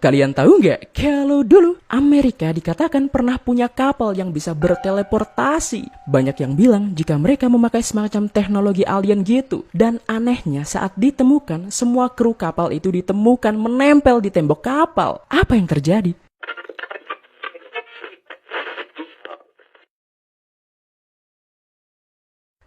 Kalian tahu nggak, kalau dulu Amerika dikatakan pernah punya kapal yang bisa berteleportasi. Banyak yang bilang jika mereka memakai semacam teknologi alien gitu. Dan anehnya saat ditemukan, semua kru kapal itu ditemukan menempel di tembok kapal. Apa yang terjadi?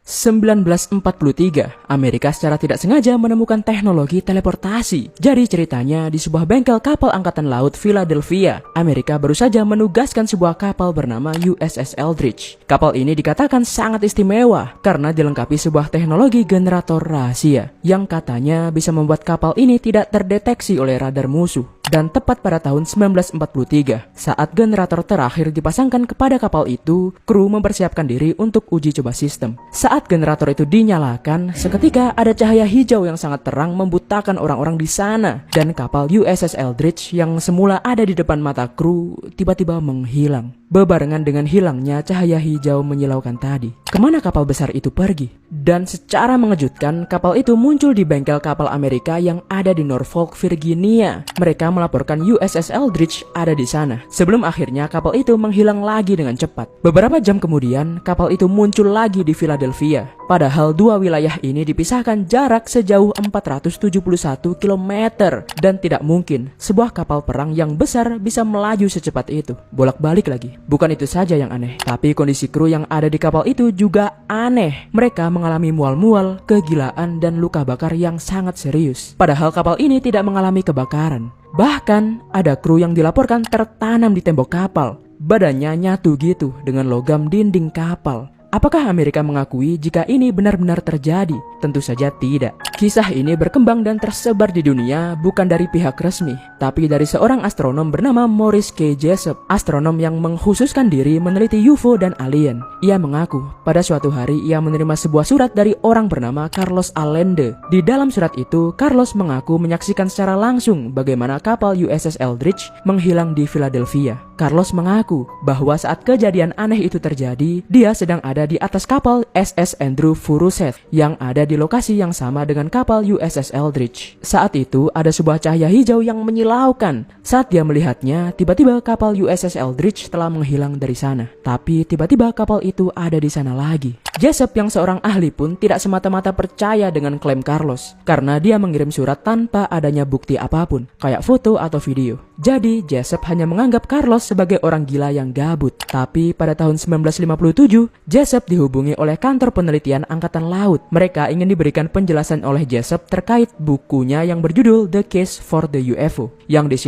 Tahun 1943, Amerika secara tidak sengaja menemukan teknologi teleportasi. Jadi ceritanya di sebuah bengkel kapal angkatan laut Philadelphia, Amerika baru saja menugaskan sebuah kapal bernama USS Eldridge. Kapal ini dikatakan sangat istimewa karena dilengkapi sebuah teknologi generator rahasia yang katanya bisa membuat kapal ini tidak terdeteksi oleh radar musuh. Dan tepat pada tahun 1943, saat generator terakhir dipasangkan kepada kapal itu, kru mempersiapkan diri untuk uji coba sistem. Saat generator itu dinyalakan, seketika ada cahaya hijau yang sangat terang membutakan orang-orang di sana. Dan kapal USS Eldridge yang semula ada di depan mata kru tiba-tiba menghilang. Bebarengan dengan hilangnya cahaya hijau menyilaukan tadi, kemana kapal besar itu pergi? Dan secara mengejutkan, kapal itu muncul di bengkel kapal Amerika yang ada di Norfolk, Virginia. Mereka melaporkan USS Eldridge ada di sana. Sebelum akhirnya kapal itu menghilang lagi dengan cepat. Beberapa jam kemudian, kapal itu muncul lagi di Philadelphia. Padahal dua wilayah ini dipisahkan jarak sejauh 471 km. Dan tidak mungkin sebuah kapal perang yang besar bisa melaju secepat itu. Bolak-balik lagi. Bukan itu saja yang aneh, tapi kondisi kru yang ada di kapal itu juga aneh. Mereka mengalami mual-mual, kegilaan, dan luka bakar yang sangat serius. Padahal kapal ini tidak mengalami kebakaran. Bahkan ada kru yang dilaporkan tertanam di tembok kapal. Badannya nyatu gitu dengan logam dinding kapal. Apakah Amerika mengakui jika ini benar-benar terjadi? Tentu saja tidak. Kisah ini berkembang dan tersebar di dunia bukan dari pihak resmi, tapi dari seorang astronom bernama Maurice K. Jessup, astronom yang mengkhususkan diri meneliti UFO dan alien. Ia mengaku pada suatu hari ia menerima sebuah surat dari orang bernama Carlos Allende. Di dalam surat itu, Carlos mengaku menyaksikan secara langsung bagaimana kapal USS Eldridge menghilang di Philadelphia. Carlos mengaku bahwa saat kejadian aneh itu terjadi, dia sedang ada di atas kapal SS Andrew Furuset yang ada di lokasi yang sama dengan kapal USS Eldridge. Saat itu ada sebuah cahaya hijau yang menyilaukan. Saat dia melihatnya, tiba-tiba kapal USS Eldridge telah menghilang dari sana. Tapi tiba-tiba kapal itu ada di sana lagi. Jessup yang seorang ahli pun tidak semata-mata percaya dengan klaim Carlos karena dia mengirim surat tanpa adanya bukti apapun, kayak foto atau video. Jadi Jessup hanya menganggap Carlos sebagai orang gila yang gabut. Tapi pada tahun 1957, Jessup dihubungi oleh kantor penelitian Angkatan Laut. Mereka ingin diberikan penjelasan oleh Jessup terkait bukunya yang berjudul The Case for the UFO, yang di situ